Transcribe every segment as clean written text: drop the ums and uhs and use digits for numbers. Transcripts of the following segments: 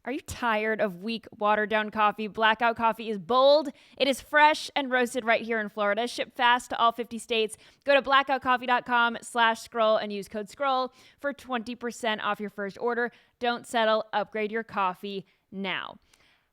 Are you tired of weak, watered-down coffee? Blackout coffee is bold. It is fresh and roasted right here in Florida. Shipped fast to all 50 states. Go to blackoutcoffee.com/scroll and use code SCROLL for 20% off your first order. Don't settle. Upgrade your coffee now.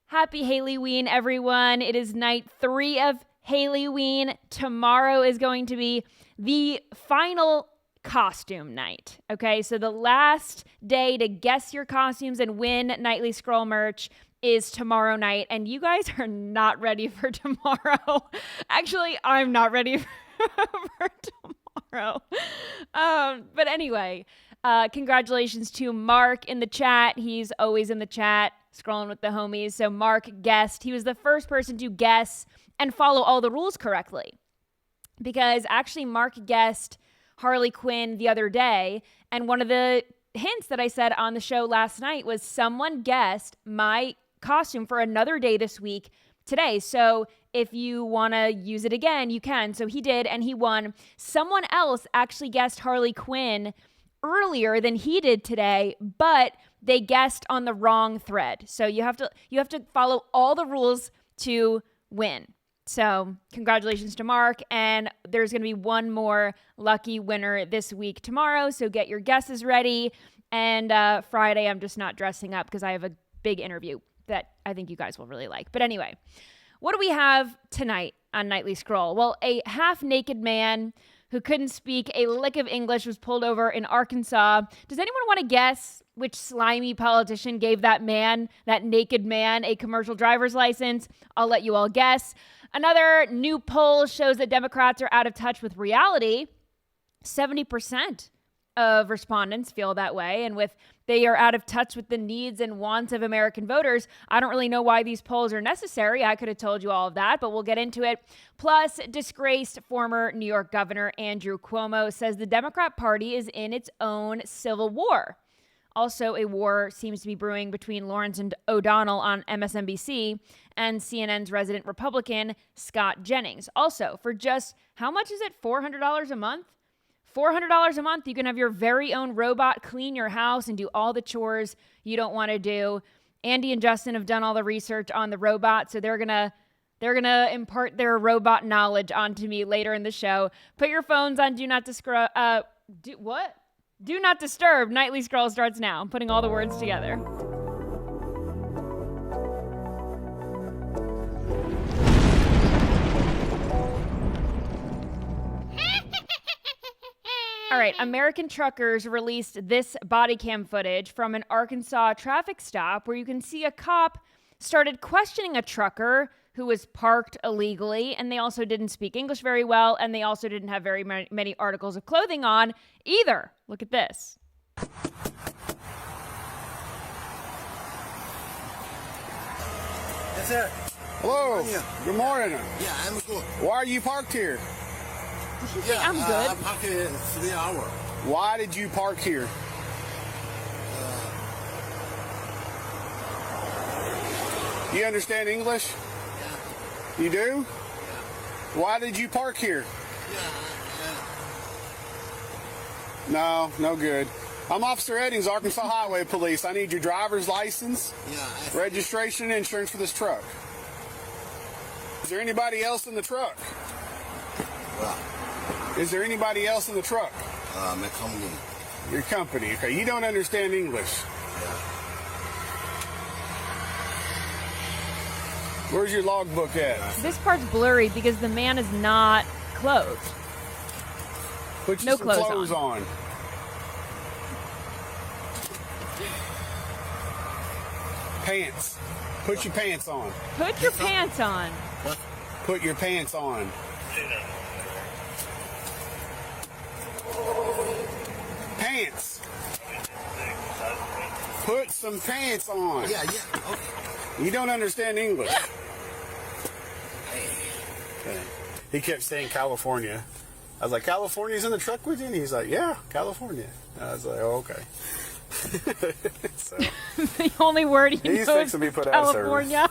Happy Hayley-ween, everyone. It is night 3 of Hayley-ween. Tomorrow is going to be the final costume night. Okay, so the last day to guess your costumes and win Nightly Scroll merch is tomorrow night, and you guys are not ready for tomorrow. Actually, I'm not ready for tomorrow. But anyway, congratulations to Mark in the chat. He's always in the chat, scrolling with the homies. So Mark guessed. He was the first person to guess and follow all the rules correctly, because actually Mark guessed Harley Quinn the other day, and one of the hints that I said on the show last night was someone guessed my costume for another day this week today. So if you want to use it again, you can. So he did, and he won. Someone else actually guessed Harley Quinn earlier than he did today, but they guessed on the wrong thread. So you have to follow all the rules to win. So congratulations to Mark, and there's going to be one more lucky winner this week tomorrow, so get your guesses ready. And Friday, I'm just not dressing up because I have a big interview that I think you guys will really like. But anyway, what do we have tonight on Nightly Scroll? Well, a half-naked man who couldn't speak a lick of English was pulled over in Arkansas. Does anyone want to guess which slimy politician gave that naked man, a commercial driver's license? I'll let you all guess. Another new poll shows that Democrats are out of touch with reality. 70% of respondents feel that way. And with they are out of touch with the needs and wants of American voters, I don't really know why these polls are necessary. I could have told you all of that, but we'll get into it. Plus, disgraced former New York Governor Andrew Cuomo says the Democrat Party is in its own civil war. Also, a war seems to be brewing between Lawrence and O'Donnell on MSNBC and CNN's resident Republican, Scott Jennings. Also, for just, how much is it? $400 a month? $400 a month, you can have your very own robot clean your house and do all the chores you don't want to do. Andy and Justin have done all the research on the robot, so they're gonna impart their robot knowledge onto me later in the show. Put your phones on Do Not Disturb. Do Not Disturb. Nightly Scroll starts now. I'm putting all the words together. All right, American truckers released this body cam footage from an Arkansas traffic stop where you can see a cop started questioning a trucker who was parked illegally, and they also didn't speak English very well, and they also didn't have very many articles of clothing on either. Look at this. Yes, sir. Hello. Good morning. Yeah, I'm good. Why are you parked here? Did she say I'm good? I'm parked here 3 hours. Why did you park here? You understand English? Yeah. You do? Yeah. Why did you park here? Yeah. No good. I'm Officer Eddings, Arkansas Highway Police. I need your driver's license, Yeah. registration, and insurance for this truck. Is there anybody else in the truck? Well, Is there anybody else in the truck? my company. Your company. Okay, you don't understand English. Yeah. Where's your logbook at? This part's blurry because the man is not clothed. Put No some clothes clothes on. Pants. Put your pants on. Put your pants on. What? Put your pants on. Pants. Put some pants on. Yeah. Okay. You don't understand English. Okay. He kept saying California. I was like, California's in the truck with you? And he's like, yeah, California. I was like, oh, okay. So, The only word he he's knows fixing to be is put out of service. California.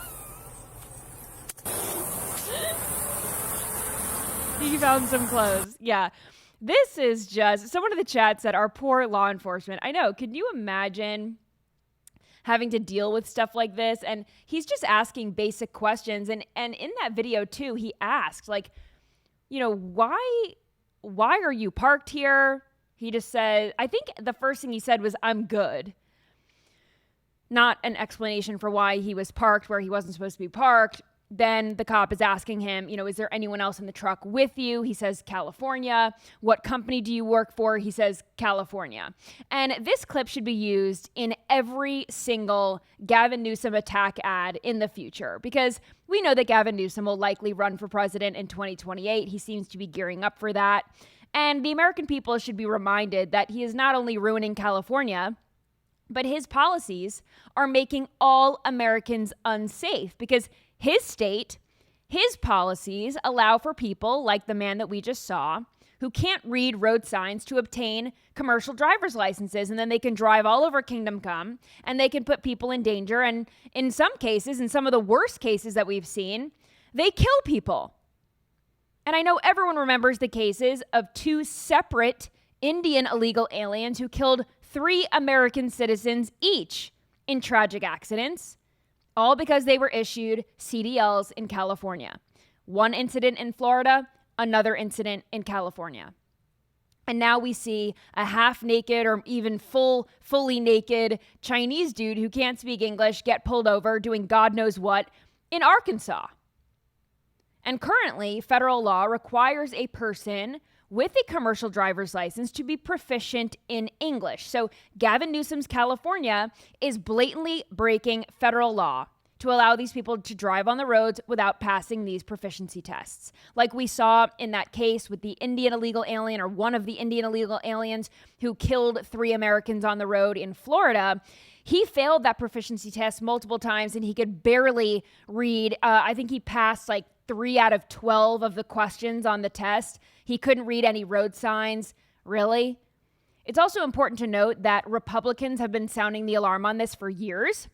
He found some clothes. Yeah. This is just, someone in the chat said, our poor law enforcement. I know. Can you imagine having to deal with stuff like this. And he's just asking basic questions. And in that video too, he asked, like, you know, why are you parked here? He just said, I think the first thing he said was, I'm good. Not an explanation for why he was parked where he wasn't supposed to be parked. Then the cop is asking him, you know, is there anyone else in the truck with you? He says, California. What company do you work for? He says, California. And this clip should be used in every single Gavin Newsom attack ad in the future, because we know that Gavin Newsom will likely run for president in 2028. He seems to be gearing up for that. And the American people should be reminded that he is not only ruining California, but his policies are making all Americans unsafe, because his state, his policies allow for people like the man that we just saw, who can't read road signs, to obtain commercial driver's licenses, and then they can drive all over Kingdom Come, and they can put people in danger. And in some cases, in some of the worst cases that we've seen, they kill people. And I know everyone remembers the cases of 2 separate Indian illegal aliens who killed 3 American citizens each in tragic accidents, all because they were issued CDLs in California. One incident in Florida, another incident in California. And now we see a half-naked or even fully naked Chinese dude who can't speak English get pulled over doing God knows what in Arkansas. And currently, federal law requires a person with a commercial driver's license to be proficient in English. So Gavin Newsom's California is blatantly breaking federal law to allow these people to drive on the roads without passing these proficiency tests. Like we saw in that case with the Indian illegal alien, or one of the Indian illegal aliens who killed 3 Americans on the road in Florida. He failed that proficiency test multiple times, and he could barely read. I think he passed like 3 out of 12 of the questions on the test. He couldn't read any road signs. Really? It's also important to note that Republicans have been sounding the alarm on this for years.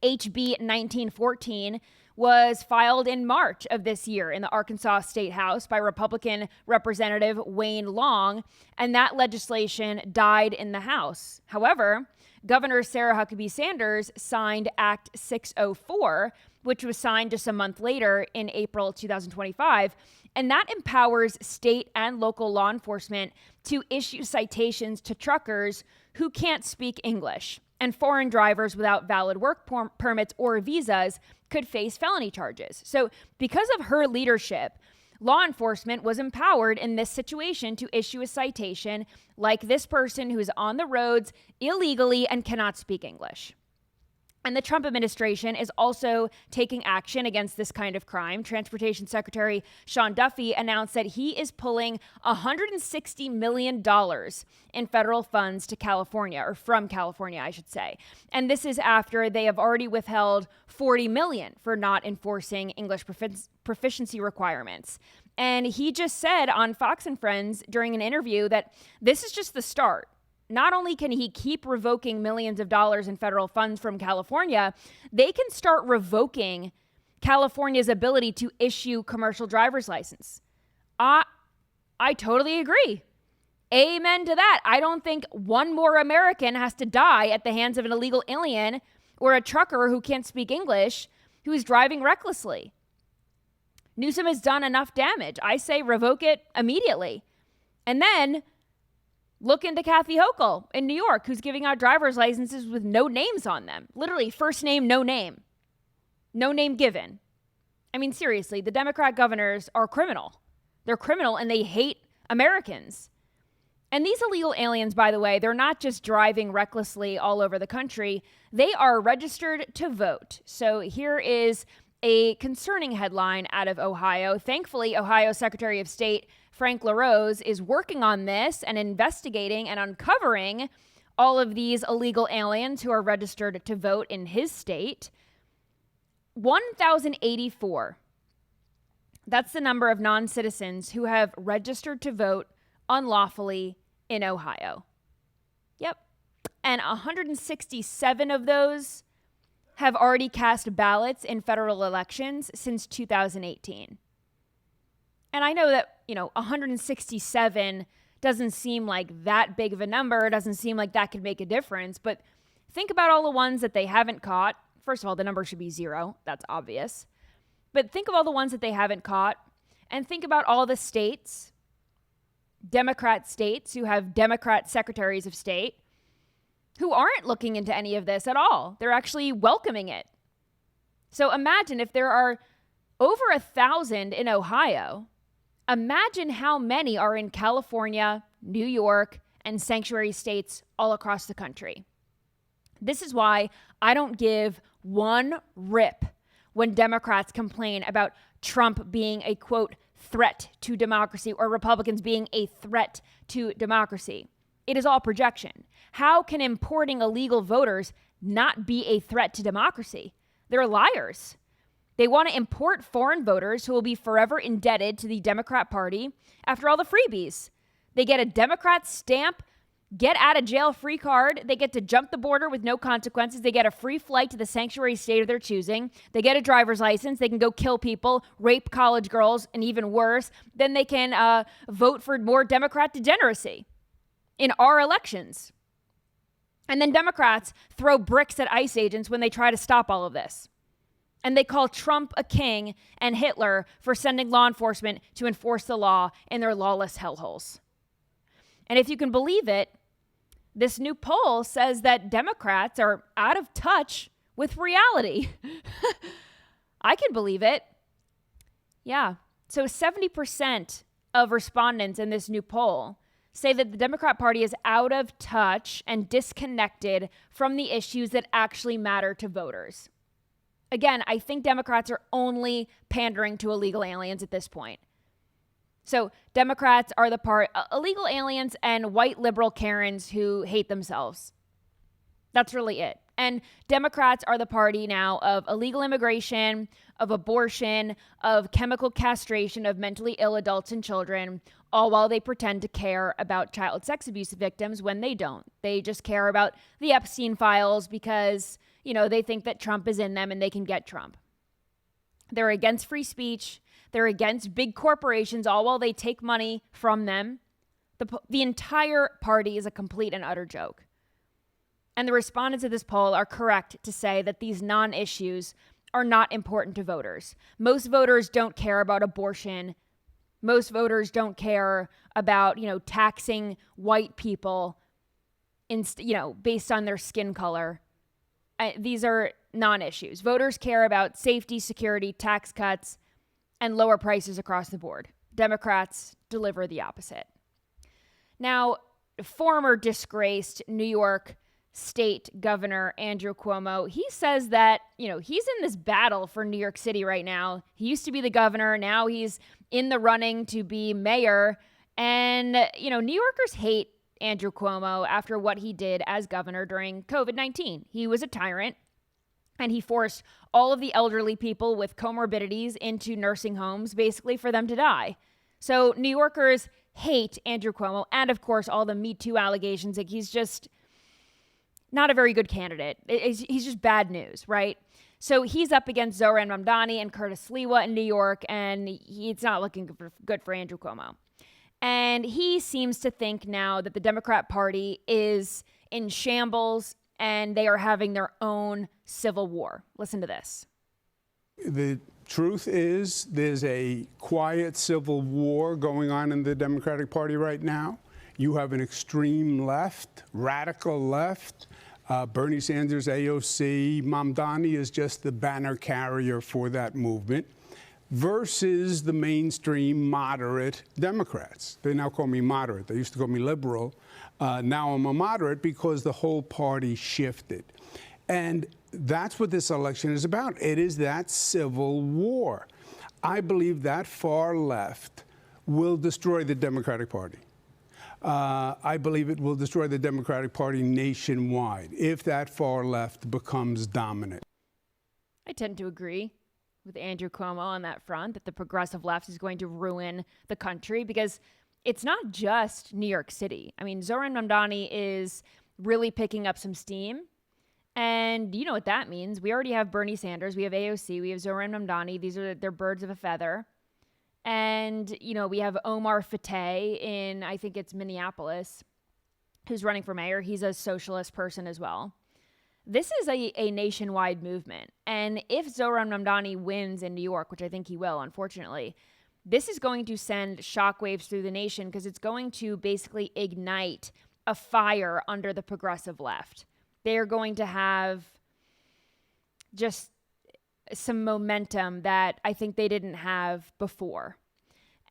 HB 1914 was filed in March of this year in the Arkansas State House by Republican Representative Wayne Long, and that legislation died in the House. However, Governor Sarah Huckabee Sanders signed Act 604, which was signed just a month later in April 2025, and that empowers state and local law enforcement to issue citations to truckers who can't speak English. And foreign drivers without valid work permits or visas could face felony charges. So because of her leadership, law enforcement was empowered in this situation to issue a citation like this person who is on the roads illegally and cannot speak English. And the Trump administration is also taking action against this kind of crime. Transportation Secretary Sean Duffy announced that he is pulling $160 million in federal funds to California, or from California, I should say. And this is after they have already withheld $40 million for not enforcing English proficiency requirements. And he just said on Fox and Friends during an interview that this is just the start. Not only can he keep revoking millions of dollars in federal funds from California, they can start revoking California's ability to issue commercial driver's license. I totally agree. Amen to that. I don't think one more American has to die at the hands of an illegal alien or a trucker who can't speak English who is driving recklessly. Newsom has done enough damage. I say revoke it immediately. And then look into Kathy Hochul in New York, who's giving out driver's licenses with no names on them. Literally, first name, no name. No name given. I mean, seriously, the Democrat governors are criminal. They're criminal and they hate Americans. And these illegal aliens, by the way, they're not just driving recklessly all over the country. They are registered to vote. So here is a concerning headline out of Ohio. Thankfully, Ohio Secretary of State Frank LaRose is working on this and investigating and uncovering all of these illegal aliens who are registered to vote in his state. 1,084. That's the number of non-citizens who have registered to vote unlawfully in Ohio. Yep. And 167 of those have already cast ballots in federal elections since 2018. And I know that, 167 doesn't seem like that big of a number. It doesn't seem like that could make a difference. But Think about all the ones that they haven't caught. First of all, the number should be 0. That's obvious. But think of all the ones that they haven't caught, and think about all the states, Democrat states who have Democrat secretaries of state who aren't looking into any of this at all. They're actually welcoming it. So imagine if there are over 1,000 in Ohio. Imagine how many are in California, New York, and sanctuary states all across the country. This is why I don't give one rip when Democrats complain about Trump being a, quote, threat to democracy or Republicans being a threat to democracy. It is all projection. How can importing illegal voters not be a threat to democracy? They're liars. They want to import foreign voters who will be forever indebted to the Democrat Party after all the freebies. They get a Democrat stamp, get out of jail free card. They get to jump the border with no consequences. They get a free flight to the sanctuary state of their choosing. They get a driver's license. They can go kill people, rape college girls, and even worse. Then they can vote for more Democrat degeneracy in our elections. And then Democrats throw bricks at ICE agents when they try to stop all of this. And they call Trump a king and Hitler for sending law enforcement to enforce the law in their lawless hellholes. And if you can believe it, this new poll says that Democrats are out of touch with reality. I can believe it. Yeah. So 70% of respondents in this new poll say that the Democrat Party is out of touch and disconnected from the issues that actually matter to voters. Again, I think Democrats are only pandering to illegal aliens at this point. So Democrats are the part, illegal aliens and white liberal Karens who hate themselves. That's really it. And Democrats are the party now of illegal immigration, of abortion, of chemical castration of mentally ill adults and children, all while they pretend to care about child sex abuse victims when they don't. They just care about the Epstein files because, they think that Trump is in them and they can get Trump. They're against free speech. They're against big corporations, all while they take money from them. The entire party is a complete and utter joke. And the respondents of this poll are correct to say that these non-issues are not important to voters. Most voters don't care about abortion. Most voters don't care about, taxing white people based on their skin color. These are non-issues. Voters care about safety, security, tax cuts, and lower prices across the board. Democrats deliver the opposite. Now, former disgraced New York State Governor Andrew Cuomo, he says that, he's in this battle for New York City right now. He used to be the governor. Now he's in the running to be mayor. And, New Yorkers hate Andrew Cuomo after what he did as governor during COVID-19. He was a tyrant, and he forced all of the elderly people with comorbidities into nursing homes, basically for them to die. So New Yorkers hate Andrew Cuomo, and of course, all the Me Too allegations. Like, he's just not a very good candidate. He's just bad news, right? So he's up against Zohran Mamdani and Curtis Sliwa in New York, and it's not looking good for Andrew Cuomo. And he seems to think now that the Democrat Party is in shambles and they are having their own civil war. Listen to this. The truth is there's a quiet civil war going on in the Democratic Party right now. You have an extreme left, radical left. Bernie Sanders, AOC, Mamdani is just the banner carrier for that movement, versus the mainstream moderate Democrats. They now call me moderate. They used to call me liberal. Now I'm a moderate because the whole party shifted. And that's what this election is about. It is that civil war. I believe that far left will destroy the Democratic Party. I believe it will destroy the Democratic Party nationwide if that far left becomes dominant. I tend to agree with Andrew Cuomo on that front, that the progressive left is going to ruin the country, because it's not just New York City. I mean, Zohran Mamdani is really picking up some steam. And you know what that means. We already have Bernie Sanders. We have AOC. We have Zohran Mamdani. They're birds of a feather. And, we have Omar Fateh in, I think it's Minneapolis, who's running for mayor. He's a socialist person as well. this is a nationwide movement. And if Zohran Mamdani wins in New York, which I think he will, unfortunately, this is going to send shockwaves through the nation because it's going to basically ignite a fire under the progressive left. They are going to have just some momentum that I think they didn't have before.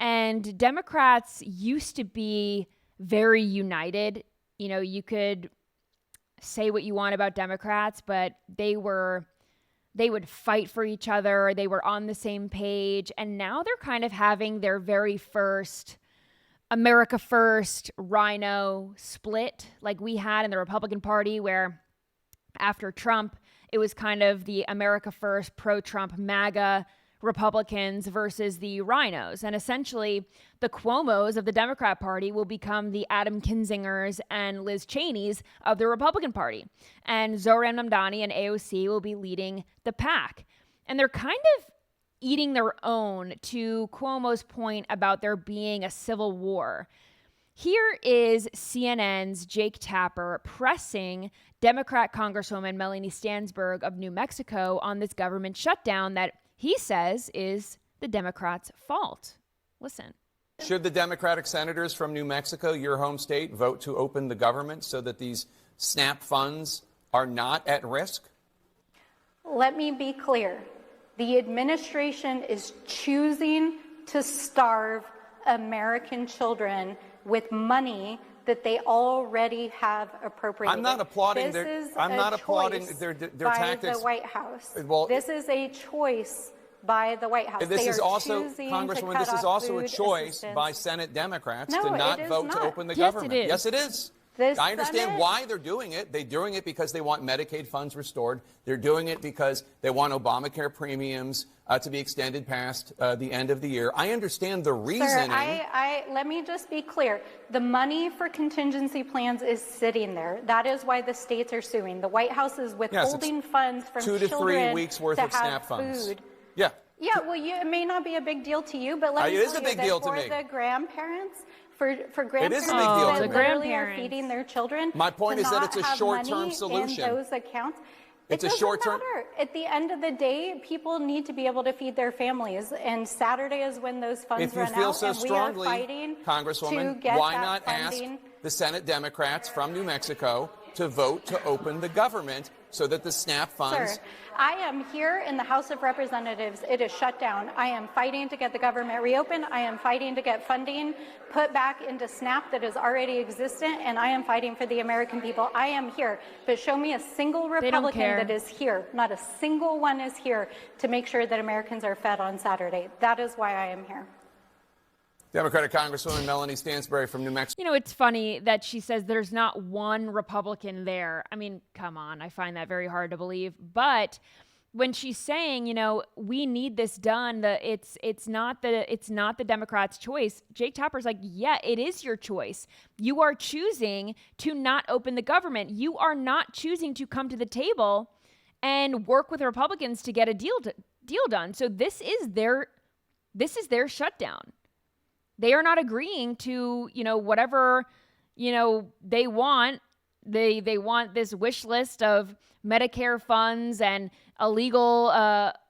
And Democrats used to be very united. You know, you could say what you want about Democrats, but they would fight for each other. They were on the same page. And now they're kind of having their very first America First rhino split like we had in the Republican Party, where after Trump, it was kind of the America First, pro-Trump MAGA Republicans versus the rhinos. And essentially, the Cuomos of the Democrat Party will become the Adam Kinzingers and Liz Cheneys of the Republican Party. And Zohran Mamdani and AOC will be leading the pack. And they're kind of eating their own, to Cuomo's point about there being a civil war. Here is CNN's Jake Tapper pressing Democrat Congresswoman Melanie Stansburg of New Mexico on this government shutdown that he says is the Democrats' fault. Listen. Should the Democratic senators from New Mexico, your home state, vote to open the government so that these SNAP funds are not at risk? Let me be clear. The administration is choosing to starve American children with money that they already have appropriated. I'm not applauding their their tactics. By the White House. Well, this is a choice by the White House. This they is are also, choosing Congresswoman, to this cut is off also a food choice assistance. by Senate Democrats No, to not it is vote to not. open the Yes, government. it is. Yes, it is. I understand why they're doing it. They're doing it because they want Medicaid funds restored. They're doing it because they want Obamacare premiums to be extended past the end of the year. I understand the reasoning. Sir, let me just be clear. The money for contingency plans is sitting there. That is why the states are suing. The White House is withholding funds from 2 to 3 children weeks worth to of have SNAP funds. food. Yeah. Yeah, well, it may not be a big deal to you, but let me It is tell a you big that deal to for me. the grandparents, for It is grandparents a big deal that to me. literally are feeding their children, My point to is that not it's a have short-term money solution. in those accounts. It's a doesn't short-term- matter. At the end of the day, people need to be able to feed their families, and Saturday is when those funds If you run feel out, so and we are strongly, fighting to Congresswoman, get why that not funding. ask the Senate Democrats from New Mexico to vote to open the government so that the SNAP funds... Sir, I am here in the House of Representatives. It is shut down. I am fighting to get the government reopened. I am fighting to get funding put back into SNAP that is already existent, and I am fighting for the American people. I am here. But show me a single Republican that is here. Not a single one is here to make sure that Americans are fed on Saturday. That is why I am here. Democratic Congresswoman Melanie Stansbury from New Mexico. You know, it's funny that she says there's not one Republican there. I mean, come on. I find that very hard to believe. But when she's saying, you know, we need this done, it's not the Democrats' choice. Jake Tapper's like, yeah, it is your choice. You are choosing to not open the government. You are not choosing to come to the table and work with Republicans to get a deal done. So this is their shutdown. They are not agreeing to, you know, whatever, you know, they want. They want this wish list of Medicare funds and illegal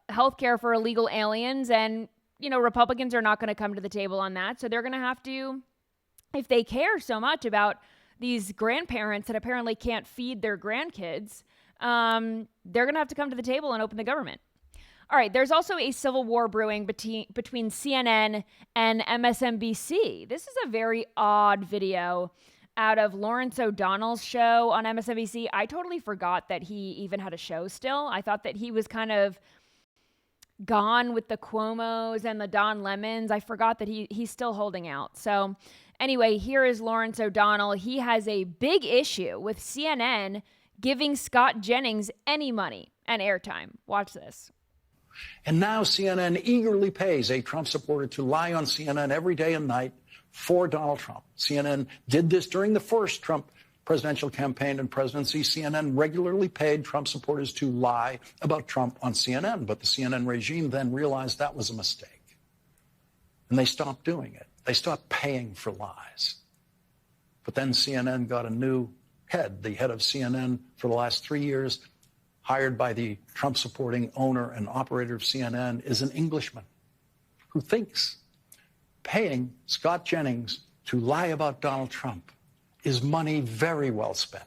health care for illegal aliens. And, you know, Republicans are not going to come to the table on that. So they're going to have to, if they care so much about these grandparents that apparently can't feed their grandkids, they're going to have to come to the table and open the government. All right, there's also a civil war brewing between CNN and MSNBC. This is a very odd video out of Lawrence O'Donnell's show on MSNBC. I totally forgot that he even had a show still. I thought that he was kind of gone with the Cuomos and the Don Lemons. I forgot that he's still holding out. So anyway, here is Lawrence O'Donnell. He has a big issue with CNN giving Scott Jennings any money and airtime. Watch this. And now CNN eagerly pays a Trump supporter to lie on CNN every day and night for Donald Trump. CNN did this during the first Trump presidential campaign and presidency. CNN regularly paid Trump supporters to lie about Trump on CNN, but the CNN regime then realized that was a mistake. And they stopped doing it. They stopped paying for lies. But then CNN got a new head. The head of CNN for the last 3 years hired by the Trump-supporting owner and operator of CNN, is an Englishman who thinks paying Scott Jennings to lie about Donald Trump is money very well spent.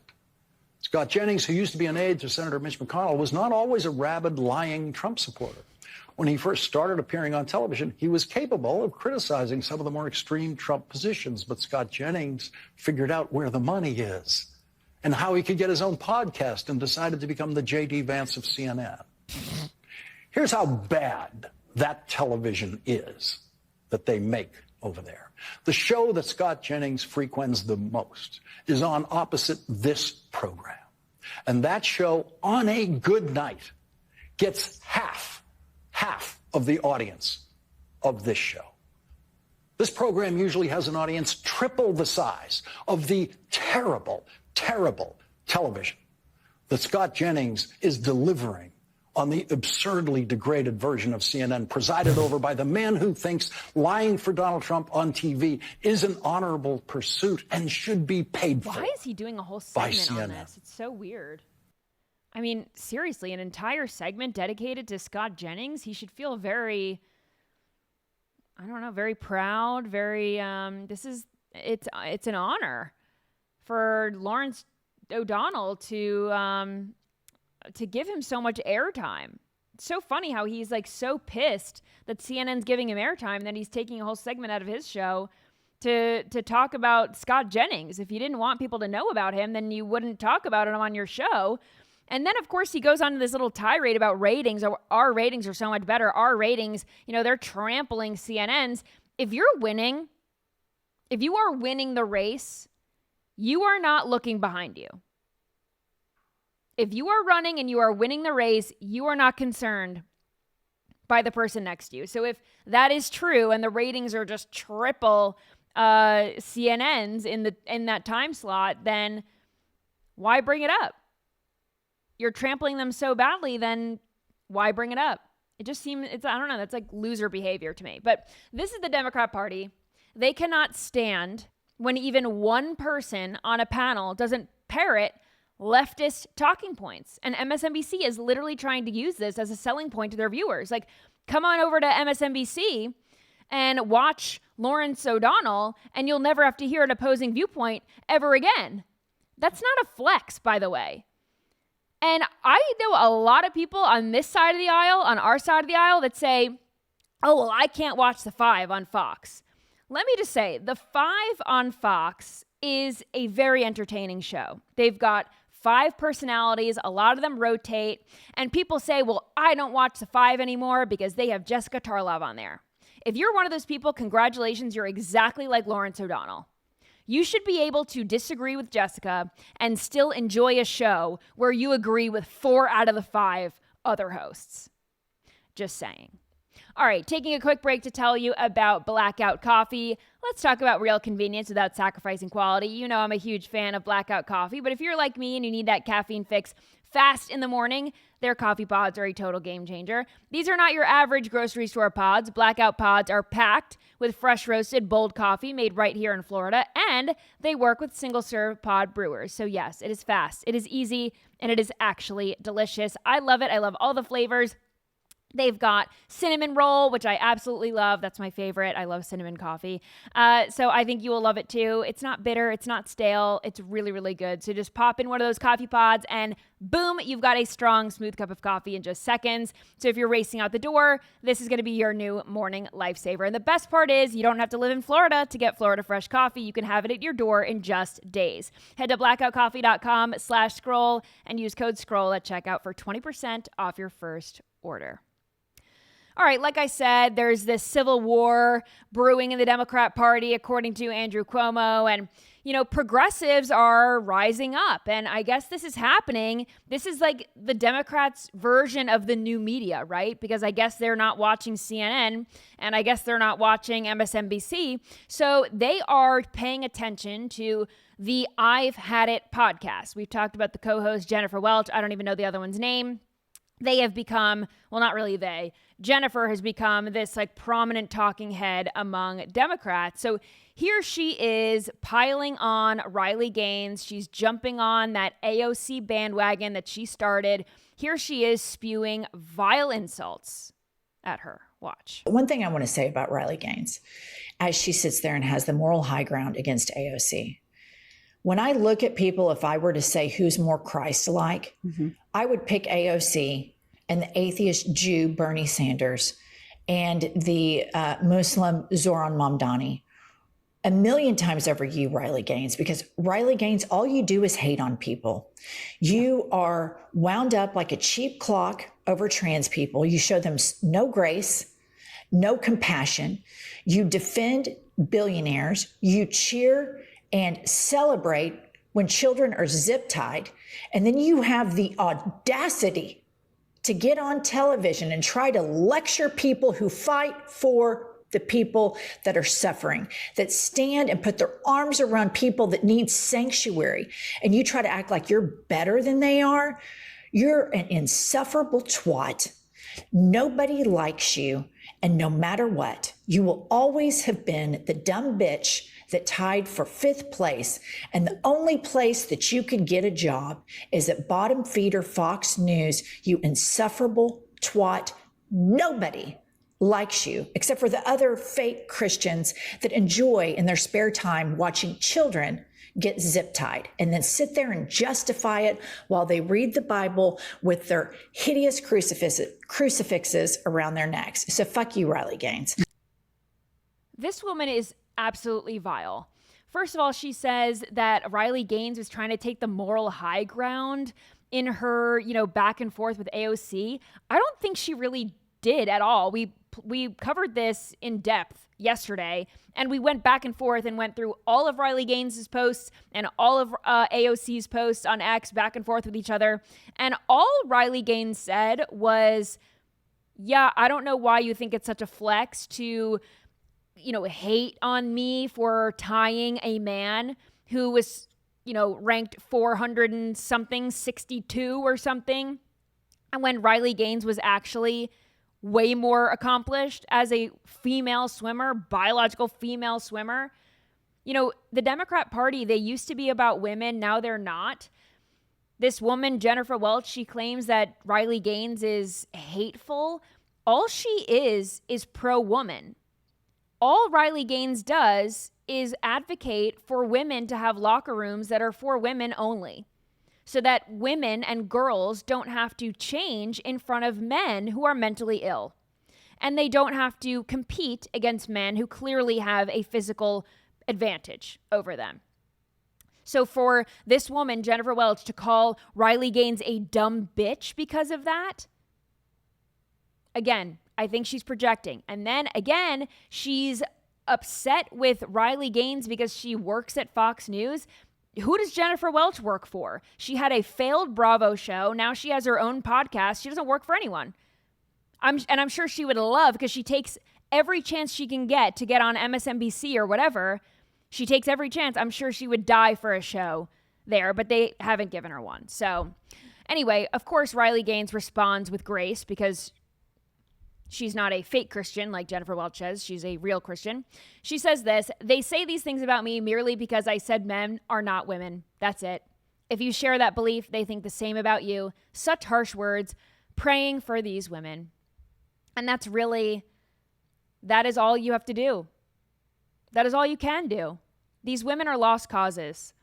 Scott Jennings, who used to be an aide to Senator Mitch McConnell, was not always a rabid, lying Trump supporter. When he first started appearing on television, he was capable of criticizing some of the more extreme Trump positions, but Scott Jennings figured out where the money is and how he could get his own podcast and decided to become the J.D. Vance of CNN. Here's how bad that television is that they make over there. The show that Scott Jennings frequents the most is on opposite this program. And that show, on a good night, gets half of the audience of this show. This program usually has an audience triple the size of the terrible, terrible television that Scott Jennings is delivering on the absurdly degraded version of CNN, presided over by the man who thinks lying for Donald Trump on TV is an honorable pursuit and should be paid for. Why is he doing a whole segment on this? It's so weird. I mean, seriously, an entire segment dedicated to Scott Jennings? He should feel very, I don't know, very proud, very, it's an honor for Lawrence O'Donnell to give him so much airtime. It's so funny how he's like so pissed that CNN's giving him airtime that he's taking a whole segment out of his show to talk about Scott Jennings. If you didn't want people to know about him, then you wouldn't talk about him on your show. And then, of course, he goes on to this little tirade about ratings. Our ratings are so much better. Our ratings, they're trampling CNN's. If you're winning, if you are winning the race, you are not looking behind you. If you are running and you are winning the race, you are not concerned by the person next to you. So if that is true and the ratings are just triple CNN's in that time slot, then why bring it up? You're trampling them so badly, then why bring it up? It just seems, I don't know, that's like loser behavior to me. But this is the Democrat Party. They cannot stand when even one person on a panel doesn't parrot leftist talking points. And MSNBC is literally trying to use this as a selling point to their viewers. Like, come on over to MSNBC and watch Lawrence O'Donnell, and you'll never have to hear an opposing viewpoint ever again. That's not a flex, by the way. And I know a lot of people on this side of the aisle, on our side of the aisle, that say, oh, well, I can't watch The Five on Fox. Let me just say, The Five on Fox is a very entertaining show. They've got 5 personalities, a lot of them rotate, and people say, well, I don't watch The Five anymore because they have Jessica Tarlov on there. If you're one of those people, congratulations, you're exactly like Lawrence O'Donnell. You should be able to disagree with Jessica and still enjoy a show where you agree with 4 out of the 5 other hosts. Just saying. All right, taking a quick break to tell you about Blackout Coffee. Let's talk about real convenience without sacrificing quality. You know I'm a huge fan of Blackout Coffee, but if you're like me and you need that caffeine fix fast in the morning, their coffee pods are a total game changer. These are not your average grocery store pods. Blackout pods are packed with fresh roasted bold coffee made right here in Florida, and they work with single serve pod brewers. So yes, it is fast, it is easy, and it is actually delicious. I love it. I love all the flavors. They've got cinnamon roll, which I absolutely love. That's my favorite. I love cinnamon coffee. So I think you will love it too. It's not bitter. It's not stale. It's really, really good. So just pop in one of those coffee pods and boom, you've got a strong, smooth cup of coffee in just seconds. So if you're racing out the door, this is going to be your new morning lifesaver. And the best part is you don't have to live in Florida to get Florida fresh coffee. You can have it at your door in just days. Head to blackoutcoffee.com/scroll and use code SCROLL at checkout for 20% off your first order. All right, like I said, there's this civil war brewing in the Democrat Party, according to Andrew Cuomo. And, progressives are rising up. And I guess this is happening. This is like the Democrats' version of the new media, right? Because I guess they're not watching CNN and I guess they're not watching MSNBC. So they are paying attention to the I've Had It podcast. We've talked about the co-host Jennifer Welch. I don't even know the other one's name. they have become, well, not really they, Jennifer has become this like prominent talking head among Democrats. So here she is piling on Riley Gaines. She's jumping on that AOC bandwagon that she started. Here she is spewing vile insults at her. Watch. One thing I want to say about Riley Gaines, as she sits there and has the moral high ground against AOC, when I look at people, if I were to say who's more Christ-like, I would pick AOC and the atheist Jew Bernie Sanders and the Muslim Zohran Mamdani a million times over you, Riley Gaines, because Riley Gaines, all you do is hate on people. You are wound up like a cheap clock over trans people. You show them no grace, no compassion. You defend billionaires. You cheer and celebrate when children are zip tied. And then you have the audacity to get on television and try to lecture people who fight for the people that are suffering, that stand and put their arms around people that need sanctuary. And you try to act like you're better than they are. You're an insufferable twat. Nobody likes you. And no matter what, you will always have been the dumb bitch that tied for 5th place. And the only place that you could get a job is at bottom feeder Fox News, you insufferable twat. Nobody likes you, except for the other fake Christians that enjoy in their spare time watching children get zip tied and then sit there and justify it while they read the Bible with their hideous crucifixes around their necks. So fuck you, Riley Gaines. This woman is absolutely vile. First of all, she says that Riley Gaines was trying to take the moral high ground in her, back and forth with AOC. I don't think she really did at all. We covered this in depth yesterday, and we went back and forth and went through all of Riley Gaines' posts and all of AOC's posts on X back and forth with each other. And all Riley Gaines said was, yeah, I don't know why you think it's such a flex to, hate on me for tying a man who was, ranked 400 and something, 62 or something. And when Riley Gaines was actually way more accomplished as a female swimmer, biological female swimmer. The Democrat Party, they used to be about women. Now they're not. This woman, Jennifer Welch, she claims that Riley Gaines is hateful. All she is pro-woman. All Riley Gaines does is advocate for women to have locker rooms that are for women only, so that women and girls don't have to change in front of men who are mentally ill. And they don't have to compete against men who clearly have a physical advantage over them. So for this woman, Jennifer Welch, to call Riley Gaines a dumb bitch because of that, again, I think she's projecting. And then again, she's upset with Riley Gaines because she works at Fox News. Who does Jennifer Welch work for? She had a failed Bravo show. Now she has her own podcast. She doesn't work for anyone. I'm sure she would love, because she takes every chance she can get to get on MSNBC or whatever. She takes every chance. I'm sure she would die for a show there, but they haven't given her one. So anyway, of course, Riley Gaines responds with grace because she's not a fake Christian like Jennifer Welch says. She's a real Christian. She says this: "They say these things about me merely because I said men are not women. That's it. If you share that belief, they think the same about you." Such harsh words, praying for these women. And that is all you have to do. That is all you can do. These women are lost causes.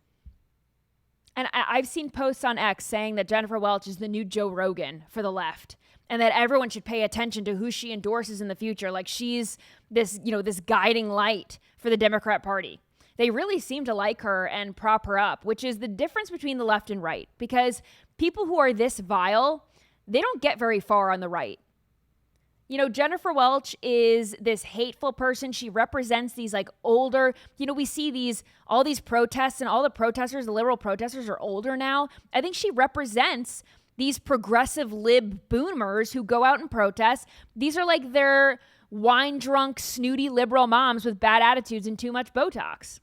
And I've seen posts on X saying that Jennifer Welch is the new Joe Rogan for the left, and that everyone should pay attention to who she endorses in the future. Like she's this, this guiding light for the Democrat Party. They really seem to like her and prop her up, which is the difference between the left and right. Because people who are this vile, they don't get very far on the right. Jennifer Welch is this hateful person. She represents these older, we see all these protests, and all the protesters, the liberal protesters, are older now. I think she represents these progressive lib boomers who go out and protest. These are like their wine drunk, snooty liberal moms with bad attitudes and too much Botox.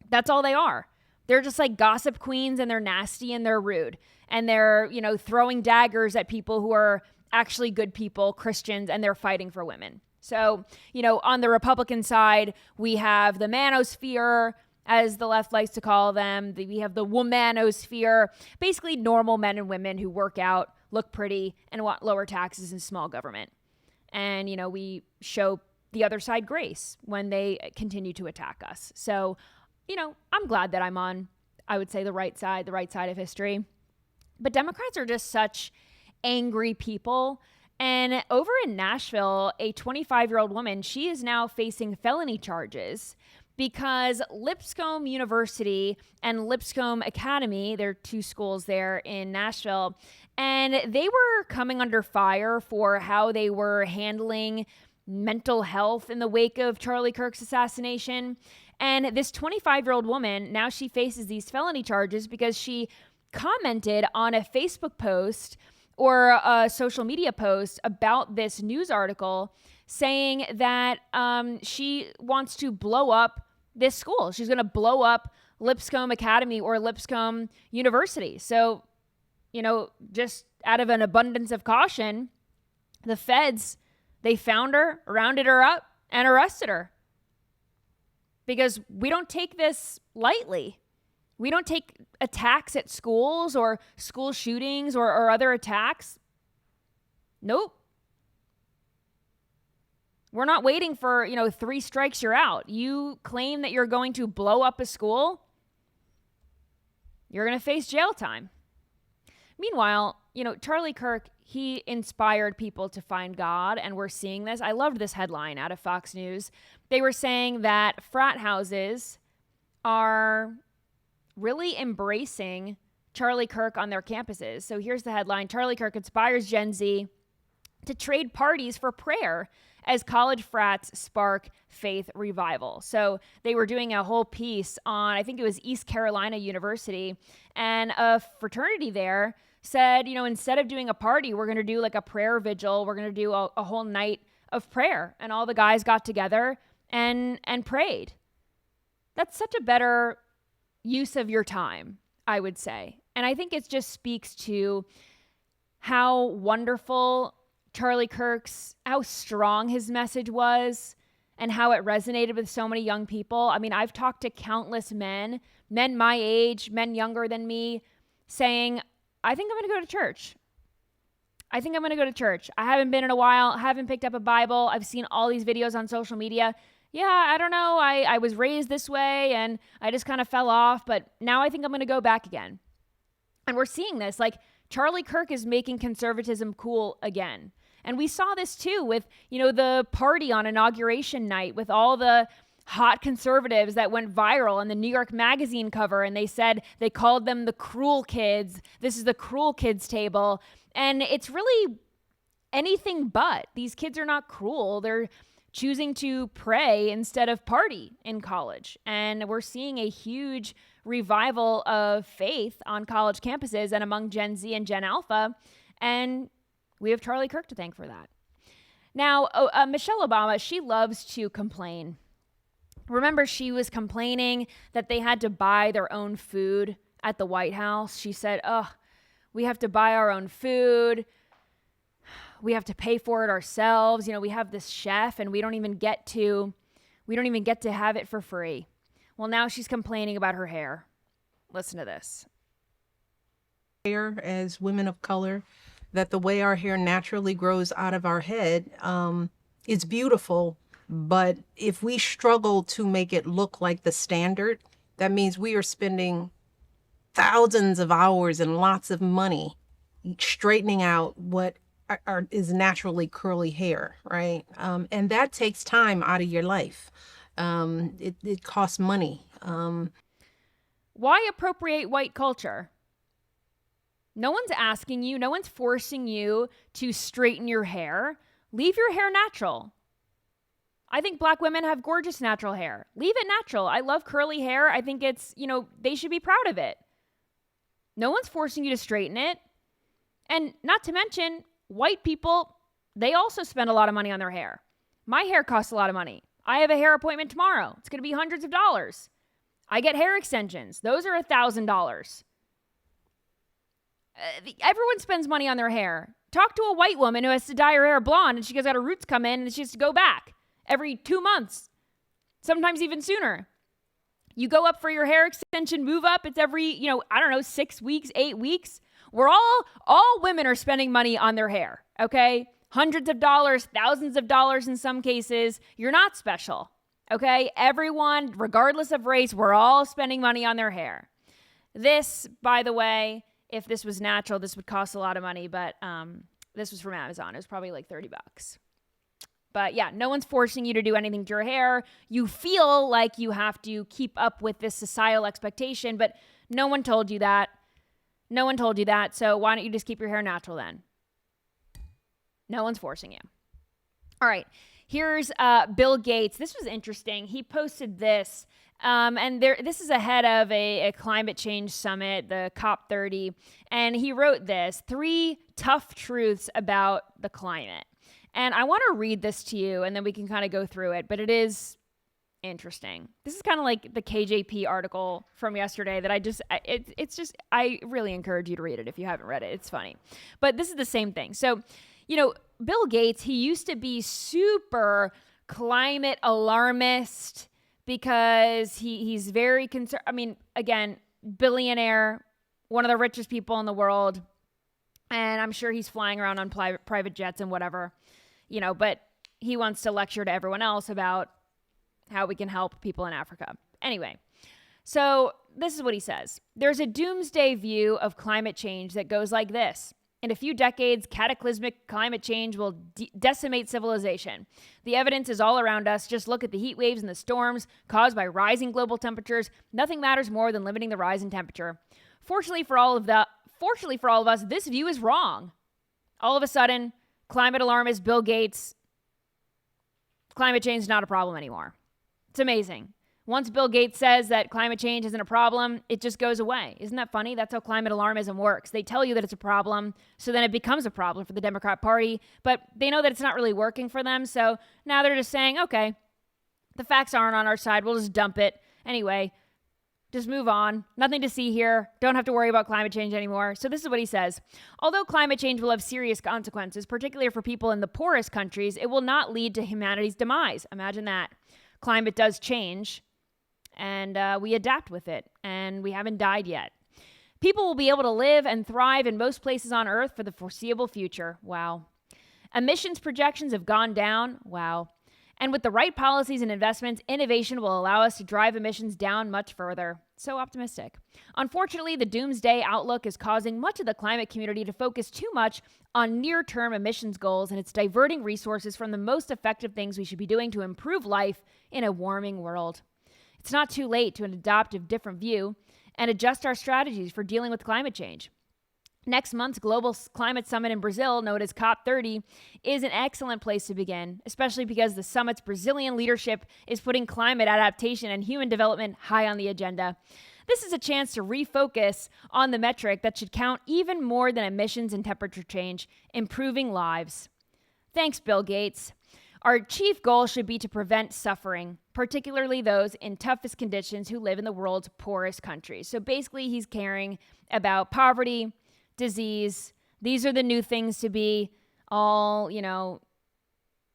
That's all they are. They're just like gossip queens, and they're nasty and they're rude. and they're, throwing daggers at people who are actually good people, Christians, and they're fighting for women. So, on the Republican side, we have the manosphere, as the left likes to call them. We have the womanosphere, basically normal men and women who work out, look pretty, and want lower taxes and small government. And, we show the other side grace when they continue to attack us. So, I'm glad that I'm on, I would say, the right side of history. But Democrats are just such angry people. And over in Nashville, a 25-year-old woman, she is now facing felony charges because Lipscomb University and Lipscomb Academy, they're two schools there in Nashville, and they were coming under fire for how they were handling mental health in the wake of Charlie Kirk's assassination. And this 25-year-old woman, now she faces these felony charges because she commented on a Facebook post or a social media post about this news article saying that she wants to blow up this school. She's going to blow up Lipscomb Academy or Lipscomb University. So, just out of an abundance of caution, the feds, they found her, rounded her up, and arrested her. Because we don't take this lightly. We don't take attacks at schools or school shootings or other attacks. Nope. We're not waiting for, 3 strikes, you're out. You claim that you're going to blow up a school, you're going to face jail time. Meanwhile, Charlie Kirk, he inspired people to find God, and we're seeing this. I loved this headline out of Fox News. They were saying that frat houses are really embracing Charlie Kirk on their campuses. So here's the headline: Charlie Kirk inspires Gen Z to trade parties for prayer as college frats spark faith revival. So they were doing a whole piece on, I think it was East Carolina University, and a fraternity there said, instead of doing a party, we're going to do like a prayer vigil. We're going to do a whole night of prayer. And all the guys got together and prayed. That's such a better use of your time, I would say. And I think it just speaks to how wonderful Charlie Kirk's, how strong his message was and how it resonated with so many young people. I mean, I've talked to countless men my age, men younger than me, saying, I think I'm going to go to church. I think I'm going to go to church. I haven't been in a while. I haven't picked up a Bible. I've seen all these videos on social media. Yeah, I don't know. I was raised this way and I just kind of fell off, but now I think I'm going to go back again. And we're seeing this, like Charlie Kirk is making conservatism cool again. And we saw this too with, the party on inauguration night with all the hot conservatives that went viral on the New York Magazine cover. And they called them the cruel kids. This is the cruel kids table. And it's really anything but. These kids are not cruel. They're choosing to pray instead of party in college. And we're seeing a huge revival of faith on college campuses and among Gen Z and Gen Alpha. And we have Charlie Kirk to thank for that. Now, Michelle Obama, she loves to complain. Remember, she was complaining that they had to buy their own food at the White House. She said, we have to buy our own food. We have to pay for it ourselves. We have this chef and we don't even get to have it for free. Well, now she's complaining about her hair. Listen to this. As women of color, that the way our hair naturally grows out of our head, is beautiful. But if we struggle to make it look like the standard, that means we are spending thousands of hours and lots of money straightening out what is naturally curly hair, right? And that takes time out of your life. It costs money. Why appropriate white culture? No one's asking you, no one's forcing you to straighten your hair. Leave your hair natural. I think black women have gorgeous natural hair. Leave it natural. I love curly hair. I think it's, they should be proud of it. No one's forcing you to straighten it. And not to mention, white people, they also spend a lot of money on their hair. My hair costs a lot of money. I have a hair appointment tomorrow. It's going to be hundreds of dollars. I get hair extensions. Those are $1,000. Everyone spends money on their hair. Talk to a white woman who has to dye her hair blonde and she has got her roots come in and she has to go back every 2 months, sometimes even sooner. You go up for your hair extension, move up. It's every, 6 weeks, 8 weeks. All women are spending money on their hair, okay? Hundreds of dollars, thousands of dollars in some cases. You're not special, okay? Everyone, regardless of race, we're all spending money on their hair. This, by the way, if this was natural, this would cost a lot of money, but this was from Amazon. It was probably like $30. But yeah, no one's forcing you to do anything to your hair. You feel like you have to keep up with this societal expectation, but no one told you that. No one told you that, so why don't you just keep your hair natural then? No one's forcing you. All right, here's Bill Gates. This was interesting. He posted this. This is ahead of a climate change summit, the COP30. And he wrote this, 3 tough truths about the climate. And I want to read this to you and then we can kind of go through it, but it is interesting. This is kind of like the KJP article from yesterday that I really encourage you to read it if you haven't read it. It's funny. But this is the same thing. So, Bill Gates, he used to be super climate alarmist, because he's very concerned. I mean, again, billionaire, one of the richest people in the world. And I'm sure he's flying around on private jets and whatever, but he wants to lecture to everyone else about how we can help people in Africa. Anyway, so this is what he says. There's a doomsday view of climate change that goes like this. In a few decades, cataclysmic climate change will decimate civilization. The evidence is all around us. Just look at the heat waves and the storms caused by rising global temperatures. Nothing matters more than limiting the rise in temperature. Fortunately for all of us, this view is wrong. All of a sudden, climate alarmist Bill Gates, climate change is not a problem anymore. It's amazing. Once Bill Gates says that climate change isn't a problem, it just goes away. Isn't that funny? That's how climate alarmism works. They tell you that it's a problem, so then it becomes a problem for the Democrat Party, but they know that it's not really working for them, so now they're just saying, okay, the facts aren't on our side, we'll just dump it. Anyway, just move on. Nothing to see here. Don't have to worry about climate change anymore. So this is what he says. Although climate change will have serious consequences, particularly for people in the poorest countries, it will not lead to humanity's demise. Imagine that. Climate does change. And we adapt with it, and we haven't died yet. People will be able to live and thrive in most places on Earth for the foreseeable future. Wow. Emissions projections have gone down. Wow. And with the right policies and investments, innovation will allow us to drive emissions down much further. So optimistic. Unfortunately, the doomsday outlook is causing much of the climate community to focus too much on near-term emissions goals, and it's diverting resources from the most effective things we should be doing to improve life in a warming world. It's not too late to adopt a different view and adjust our strategies for dealing with climate change. Next month's Global Climate Summit in Brazil, known as COP30, is an excellent place to begin, especially because the summit's Brazilian leadership is putting climate adaptation and human development high on the agenda. This is a chance to refocus on the metric that should count even more than emissions and temperature change, improving lives. Thanks, Bill Gates. Our chief goal should be to prevent suffering, particularly those in toughest conditions who live in the world's poorest countries. So basically, he's caring about poverty, disease. These are the new things to be all,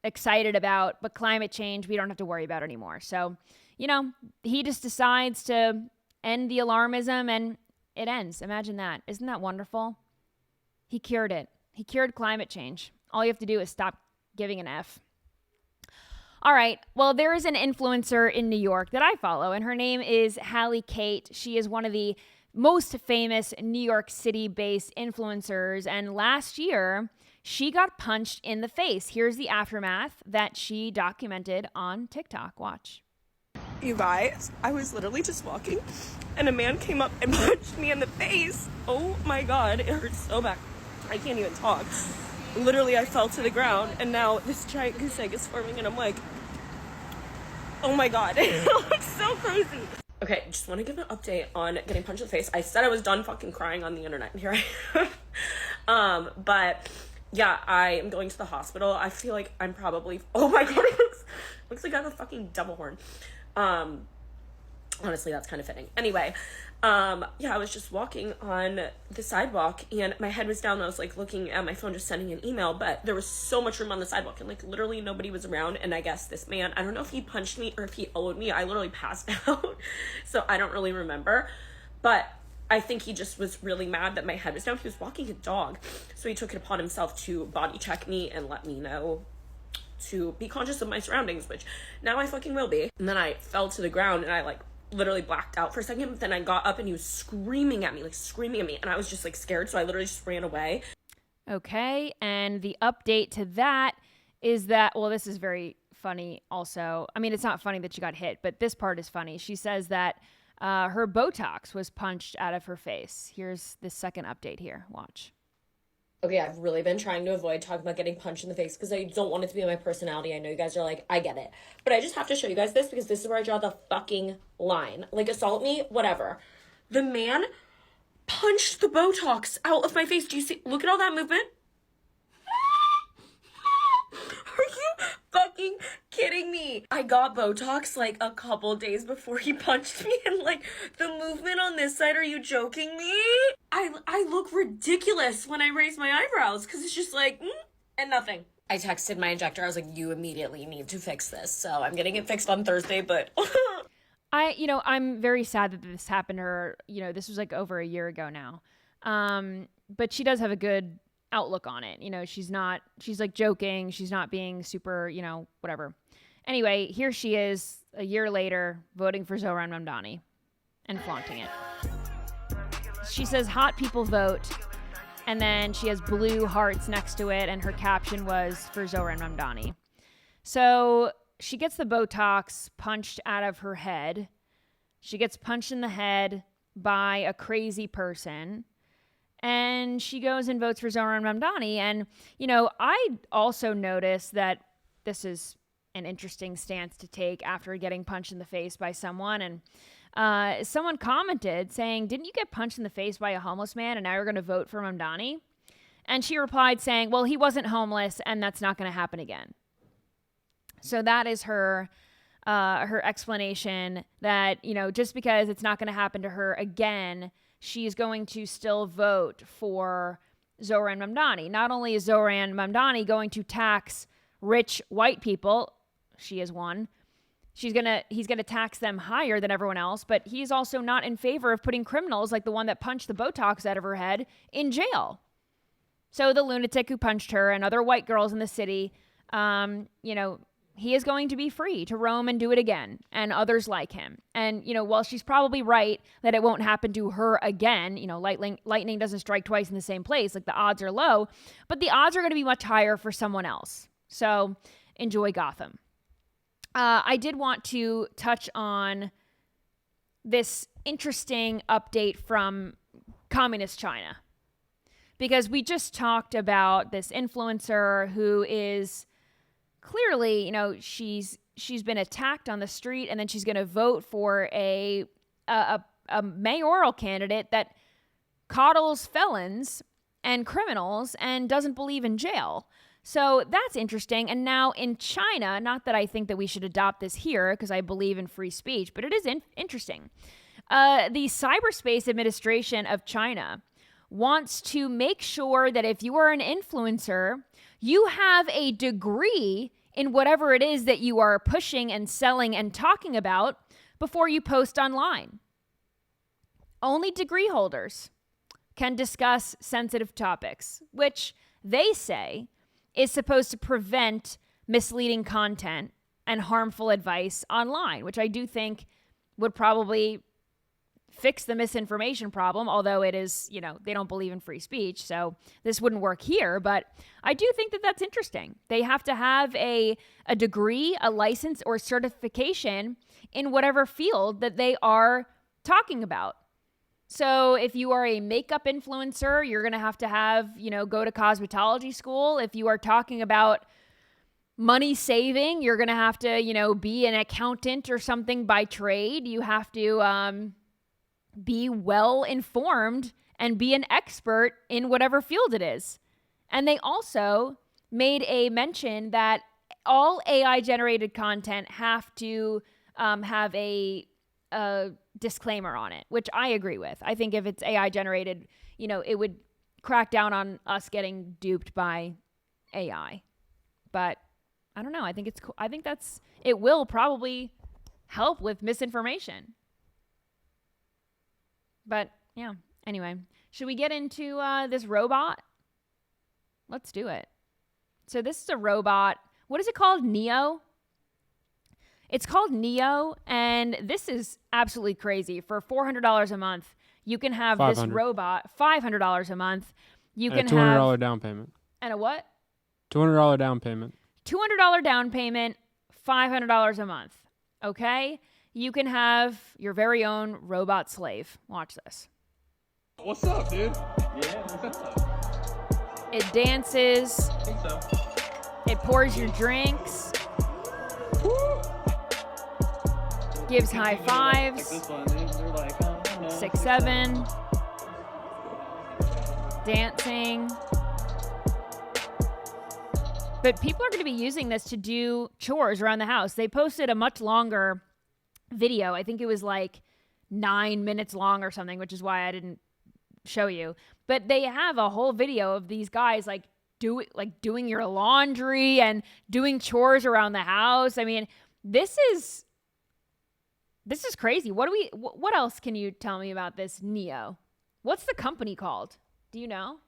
excited about. But climate change, we don't have to worry about anymore. So, he just decides to end the alarmism and it ends. Imagine that. Isn't that wonderful? He cured it. He cured climate change. All you have to do is stop giving an F. All right. Well, there is an influencer in New York that I follow, and her name is Hayley Kate. She is one of the most famous New York City-based influencers, and last year, she got punched in the face. Here's the aftermath that she documented on TikTok. Watch. You guys, I was literally just walking, and a man came up and punched me in the face. Oh my God, it hurts so bad. I can't even talk. Literally, I fell to the ground, and now this giant goose egg is forming, and I'm like, oh my God, it looks so crazy. Okay, just want to give an update on getting punched in the face. I said I was done fucking crying on the internet, and here I am. But yeah, I am going to the hospital. I feel like I'm probably, oh my God, it looks like I have a fucking devil horn. Honestly, that's kind of fitting. Anyway, I was just walking on the sidewalk and my head was down. I was like looking at my phone, just sending an email, but there was so much room on the sidewalk and like literally nobody was around. And I guess this man, I don't know if he punched me or if he owed me. I literally passed out. So I don't really remember, but I think he just was really mad that my head was down. He was walking a dog. So he took it upon himself to body check me and let me know to be conscious of my surroundings, which now I fucking will be. And then I fell to the ground and I like literally blacked out for a second, but then I got up and he was screaming at me, and I was just like scared, so I literally just ran away. Okay, and the update to that is that, well, this is very funny also. I mean, it's not funny that she got hit, but this part is funny. She says that her Botox was punched out of her face. Here's the second update here. Watch. Okay, I've really been trying to avoid talking about getting punched in the face because I don't want it to be my personality. I know you guys are like, I get it. But I just have to show you guys this because this is where I draw the fucking line. Like, assault me, whatever. The man punched the Botox out of my face. Do you see? Look at all that movement. Are you fucking kidding me? I got Botox like a couple days before he punched me, and like the movement on this side, are you joking me? I look ridiculous when I raise my eyebrows because it's just like, and nothing. I texted my injector. I was like, you immediately need to fix this. So I'm getting it fixed on Thursday, but... I'm very sad that this happened to her. This was like over a year ago now. But she does have a good outlook on it. She's like joking. She's not being super, whatever. Anyway, here she is a year later voting for Zohran Mamdani and flaunting it. She says hot people vote, and then she has blue hearts next to it, and her caption was for Zohran Mamdani. So she gets the Botox punched out of her head. She gets punched in the head by a crazy person. And she goes and votes for Zohran Mamdani. And, I also noticed that this is an interesting stance to take after getting punched in the face by someone. And someone commented saying, didn't you get punched in the face by a homeless man and now you're going to vote for Mamdani? And she replied saying, well, he wasn't homeless and that's not going to happen again. So that is her explanation that, just because it's not going to happen to her again, she's going to still vote for Zohran Mamdani. Not only is Zohran Mamdani going to tax rich white people, she is one, he's going to tax them higher than everyone else, but he's also not in favor of putting criminals like the one that punched the Botox out of her head in jail. So the lunatic who punched her and other white girls in the city, he is going to be free to roam and do it again, and others like him. And, while she's probably right that it won't happen to her again, lightning doesn't strike twice in the same place, like the odds are low, but the odds are going to be much higher for someone else. So enjoy Gotham. I did want to touch on this interesting update from communist China, because we just talked about this influencer who is clearly, she's been attacked on the street, and then she's going to vote for a mayoral candidate that coddles felons and criminals and doesn't believe in jail. So that's interesting. And now in China, not that I think that we should adopt this here because I believe in free speech, but it is interesting. The Cyberspace Administration of China wants to make sure that if you are an influencer, you have a degree in whatever it is that you are pushing and selling and talking about before you post online. Only degree holders can discuss sensitive topics, which they say is supposed to prevent misleading content and harmful advice online, which I do think would probably fix the misinformation problem, although it is, they don't believe in free speech, so this wouldn't work here. But I do think that that's interesting. They have to have a degree, a license, or certification in whatever field that they are talking about. So if you are a makeup influencer, you're going to have, go to cosmetology school. If you are talking about money saving, you're going to have to, be an accountant or something by trade. You have to be well informed and be an expert in whatever field it is. And they also made a mention that all AI generated content have to have a a disclaimer on it, which I agree with. I think if it's AI generated, it would crack down on us getting duped by AI. But I don't know. I think it's cool. I think it will probably help with misinformation. But yeah, anyway, should we get into this robot? Let's do it. So this is a robot. What is it called? Neo? It's called Neo, and this is absolutely crazy. For $400 a month, you can have this robot. $500 a month. You can have a $200 down payment. And a what? $200 down payment. $200 down payment, $500 a month. Okay? You can have your very own robot slave. Watch this. What's up, dude? Yeah, what's up? It dances. I think so. It pours your drinks. Woo! Gives high fives. Like this one, dude. They're like, oh, no. 6, 7. Dancing. But people are going to be using this to do chores around the house. They posted a much longer video. I think it was like 9 minutes long or something, which is why I didn't show you. But they have a whole video of these guys doing your laundry and doing chores around the house. I mean, this is crazy. What else can you tell me about this Neo? What's the company called? Do you know?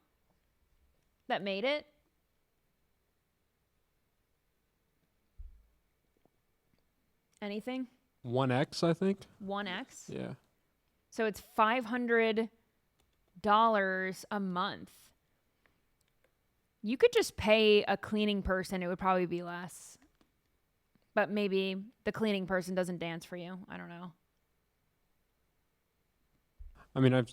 That made it? Anything? 1X, I think. 1X? Yeah. So it's $500 a month. You could just pay a cleaning person. It would probably be less. But maybe the cleaning person doesn't dance for you. I don't know. I mean,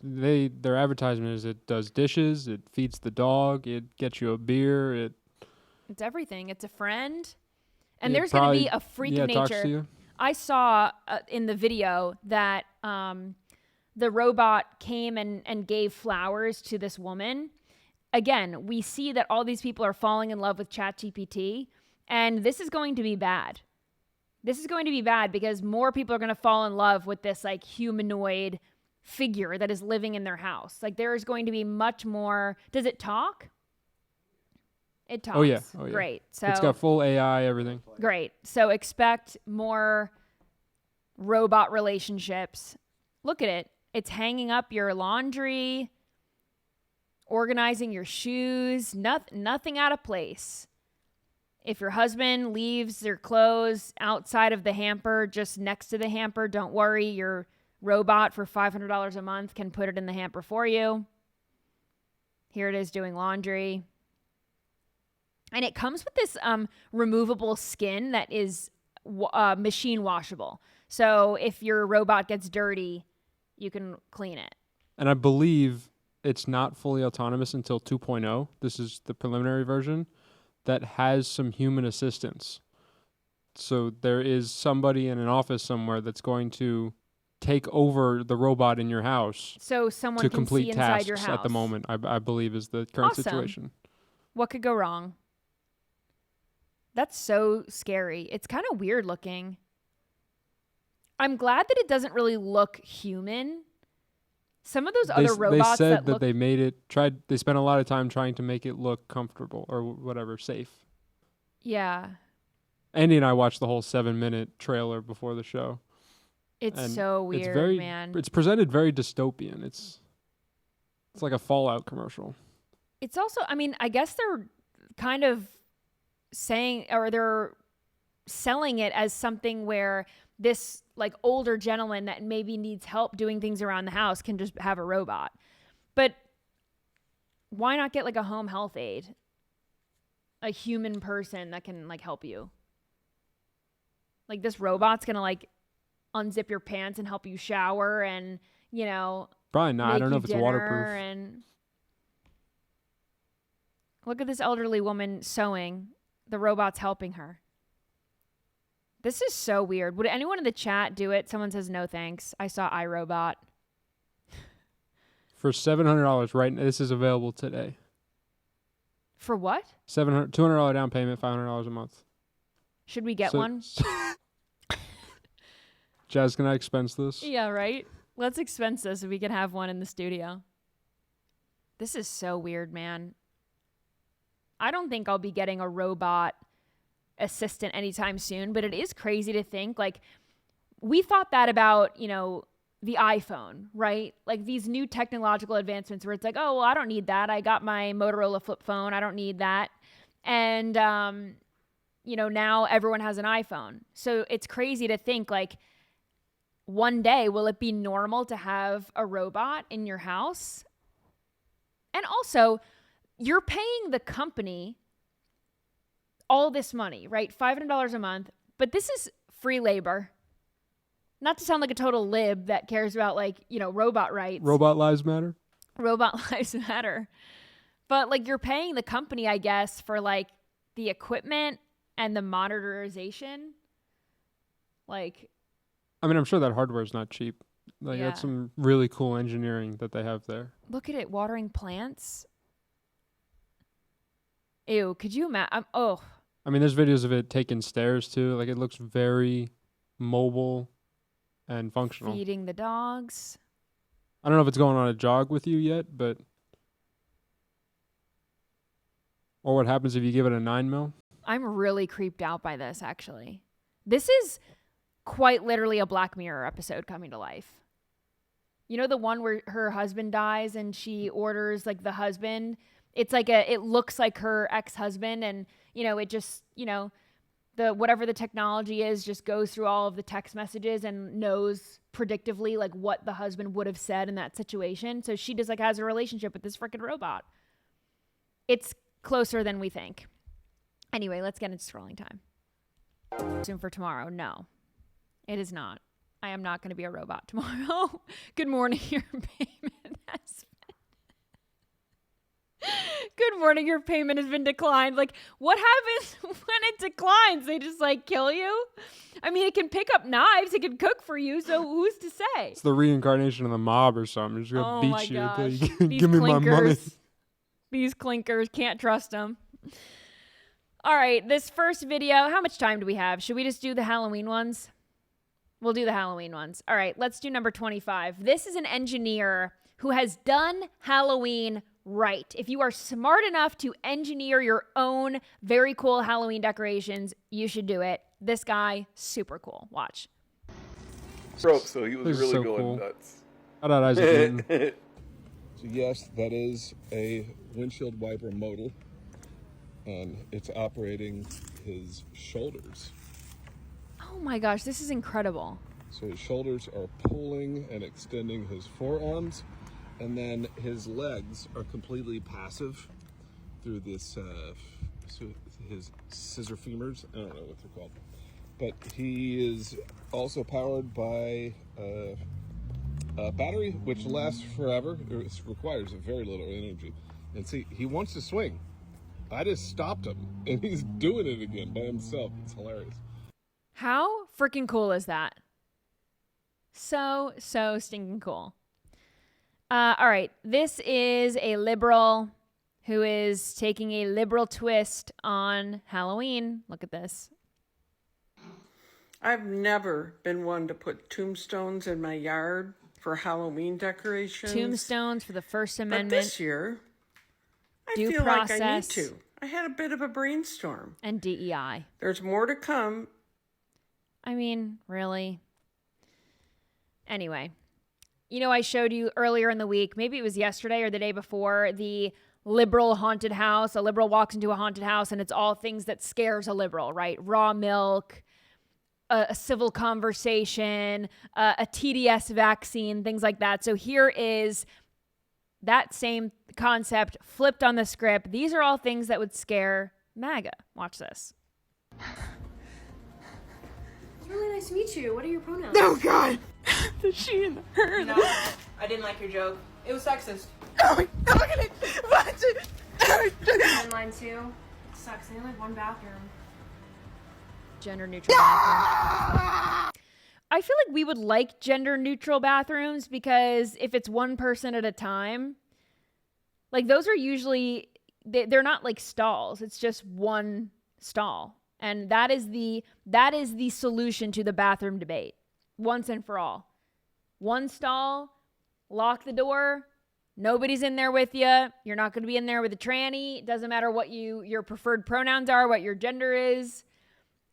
their advertisement is it does dishes, it feeds the dog, it gets you a beer, It's everything. It's a friend. And there's going to be a freak of nature. Talks to you. I saw in the video that the robot came and gave flowers to this woman. Again, we see that all these people are falling in love with ChatGPT, and this is going to be bad. This is going to be bad because more people are going to fall in love with this like humanoid figure that is living in their house. Like there is going to be much more. Does it talk? It talks. Oh yeah. Great. So it's got full AI, everything. Great. So expect more robot relationships. Look at it. It's hanging up your laundry, organizing your shoes, nothing out of place. If your husband leaves their clothes outside of the hamper, just next to the hamper, don't worry. Your robot for $500 a month can put it in the hamper for you. Here it is doing laundry. And it comes with this removable skin that is machine washable. So if your robot gets dirty, you can clean it. And I believe it's not fully autonomous until 2.0. This is the preliminary version that has some human assistance. So there is somebody in an office somewhere that's going to take over the robot in your house. So someone to can complete see inside your tasks house. at the moment, I believe is the current Awesome. situation. What could go wrong? That's so scary. It's kind of weird looking. I'm glad that it doesn't really look human. Some of those other robots they said that that look... they spent a lot of time trying to make it look comfortable or whatever, safe. Yeah. Andy and I watched the whole 7-minute trailer before the show. It's so weird, man. It's presented very dystopian. It's like a Fallout commercial. It's also, I mean, I guess they're kind of saying, or they're selling it as something where this like older gentleman that maybe needs help doing things around the house can just have a robot. But why not get like a home health aide? A human person that can like help you. Like this robot's going to like unzip your pants and help you shower and, you know, probably not. I don't know if it's waterproof. And look at this elderly woman sewing. The robot's helping her. This is so weird. Would anyone in the chat do it? Someone says no thanks. I saw iRobot. For $700 right now, this is available today. For what? $200 down payment, $500 a month. Should we get one? Jazz, can I expense this? Yeah, right? Let's expense this so we can have one in the studio. This is so weird, man. I don't think I'll be getting a robot assistant anytime soon, but it is crazy to think, like, we thought that about, you know, the iPhone, right? Like these new technological advancements where it's like, oh, well, I don't need that. I got my Motorola flip phone. I don't need that. And, you know, now everyone has an iPhone. So it's crazy to think, like, one day, will it be normal to have a robot in your house? And also, you're paying the company all this money, right? $500 a month, but this is free labor. Not to sound like a total lib that cares about, like, you know, robot rights. Robot lives matter? Robot lives matter. But, like, you're paying the company, I guess, for, like, the equipment and the monitorization. Like, I mean, I'm sure that hardware is not cheap. Like, Yeah. that's some really cool engineering that they have there. look at it, watering plants. Ew, could you imagine? Oh, I mean, there's videos of it taking stairs, too. Like, it looks very mobile and functional. feeding the dogs. I don't know if it's going on a jog with you yet, but... Or what happens if you give it a 9mm? I'm really creeped out by this, actually. This is quite literally a Black Mirror episode coming to life. You know the one where her husband dies and she orders, like, the husband? It's like it looks like her ex-husband, and, you know, it just, you know, whatever the technology is just goes through all of the text messages and knows predictively, like, what the husband would have said in that situation. So she just, like, has a relationship with this freaking robot. It's closer than we think. Anyway, let's get into scrolling time. Soon for tomorrow. No, it is not. I am not going to be a robot tomorrow. Good morning, your payment has been... Good morning, your payment has been declined. Like, what happens when it declines? They just, like, kill you? I mean, it can pick up knives. It can cook for you. So who's to say? It's the reincarnation of the mob or something. It's going to beat you until you These give me my money. clinkers. These clinkers, can't trust them. All right, this first video, how much time do we have? Should we just do the Halloween ones? We'll do the Halloween ones. All right, let's do number 25. This is an engineer who has done Halloween right. If you are smart enough to engineer your own very cool Halloween decorations, you should do it. This guy, super cool. Watch. So he was This is really so going cool. nuts. Shout out Isaac Newton. So yes, that is a windshield wiper motor, and it's operating his shoulders. Oh my gosh, this is incredible. So his shoulders are pulling and extending his forearms, and then his legs are completely passive through this, his scissor femurs. I don't know what they're called. But he is also powered by a battery, which lasts forever. It requires very little energy. And see, he wants to swing. I just stopped him, and he's doing it again by himself. It's hilarious. How freaking cool is that? So stinking cool. All right, this is a liberal who is taking a liberal twist on Halloween. Look at this. I've never been one to put tombstones in my yard for Halloween decorations. Tombstones for the First But Amendment. this year, I Due feel like I need process. to. I had a bit of a brainstorm. And DEI. There's more to come. I mean, really? Anyway, you know, I showed you earlier in the week, maybe it was yesterday or the day before, the liberal haunted house. A liberal walks into a haunted house and it's all things that scares a liberal, right? Raw milk, a civil conversation, a TDS vaccine, things like that. So here is that same concept flipped on the script. These are all things that would scare MAGA. Watch this. It's really nice to meet you. What are your pronouns? Oh, God. The she and the her. No, I didn't like your joke. It was sexist. Oh, look at it. What? And mine too. It sucks. They only have one bathroom. Gender neutral bathroom. I feel like we would like gender neutral bathrooms because if it's one person at a time, like those are usually, they're not like stalls. It's just one stall. And that is the solution to the bathroom debate. once and for all. One stall, lock the door. Nobody's in there with you. You're not going to be in there with a tranny. It doesn't matter what your preferred pronouns are, what your gender is.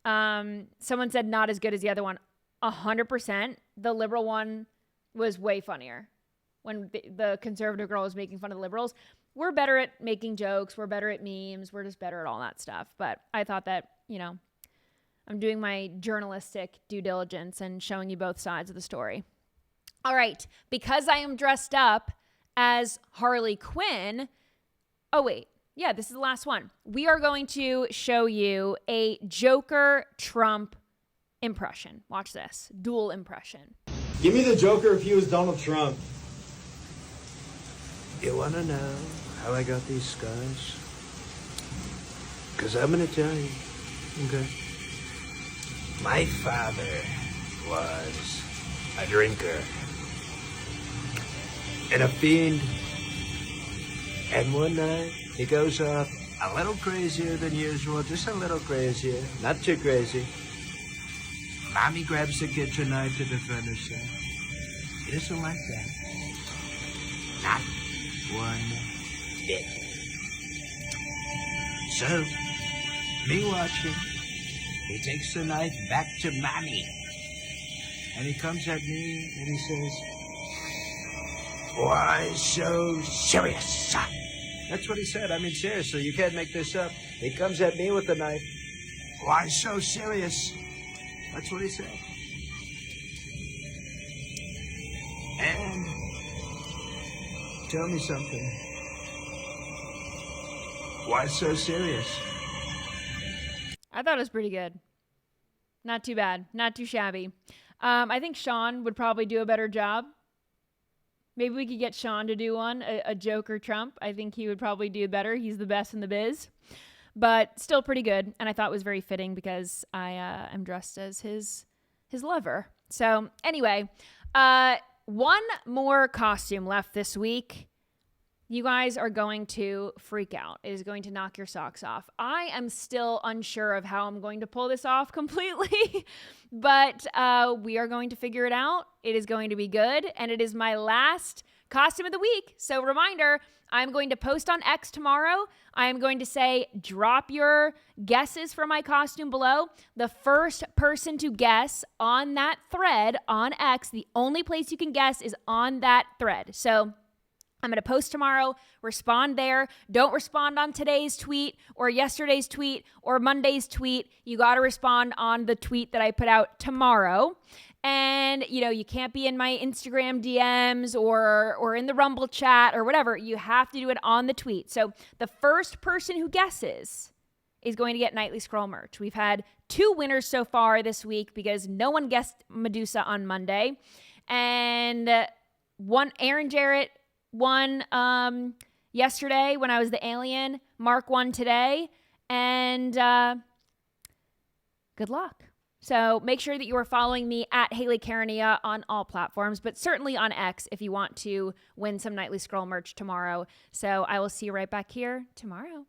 Someone said not as good as the other one. 100%. The liberal one was way funnier. When the conservative girl was making fun of the liberals. We're better at making jokes. We're better at memes. We're just better at all that stuff. But I thought that, I'm doing my journalistic due diligence and showing you both sides of the story. All right. Because I am dressed up as Harley Quinn. Oh, wait. Yeah, this is the last one. We are going to show you a Joker Trump impression. Watch this. Dual impression. Give me the Joker if he was Donald Trump. You want to know how I got these scars? Because I'm going to tell you. Okay. My father was a drinker and a fiend. And one night, he goes off a little crazier than usual, just a little crazier, not too crazy. Mommy grabs the kitchen knife to defend herself. He doesn't like that. Not one bit. So, me watching, he takes the knife back to Mommy. And he comes at me and he says, "Why so serious?" That's what he said. I mean, seriously, you can't make this up. He comes at me with the knife. "Why so serious?" That's what he said. And tell me something. Why so serious? I thought it was pretty good. Not too bad. Not too shabby. I think Sean would probably do a better job. Maybe we could get Sean to do one, a Joker Trump. I think he would probably do better. He's the best in the biz. But still pretty good. And I thought it was very fitting because I am dressed as his lover. So anyway, one more costume left this week. You guys are going to freak out. It is going to knock your socks off. I am still unsure of how I'm going to pull this off completely, but we are going to figure it out. It is going to be good, and it is my last costume of the week. So reminder, I'm going to post on X tomorrow. I am going to say, drop your guesses for my costume below. The first person to guess on that thread on X, the only place you can guess is on that thread. So I'm going to post tomorrow, respond there. Don't respond on today's tweet or yesterday's tweet or Monday's tweet. You got to respond on the tweet that I put out tomorrow. And, you can't be in my Instagram DMs or in the Rumble chat or whatever. You have to do it on the tweet. So the first person who guesses is going to get Nightly Scroll merch. We've had 2 winners so far this week because no one guessed Medusa on Monday. And Aaron Jarrett won yesterday when I was the alien. Mark won today. And good luck. So make sure that you are following me at Hayley Caronia on all platforms, but certainly on X if you want to win some Nightly Scroll merch tomorrow. So I will see you right back here tomorrow.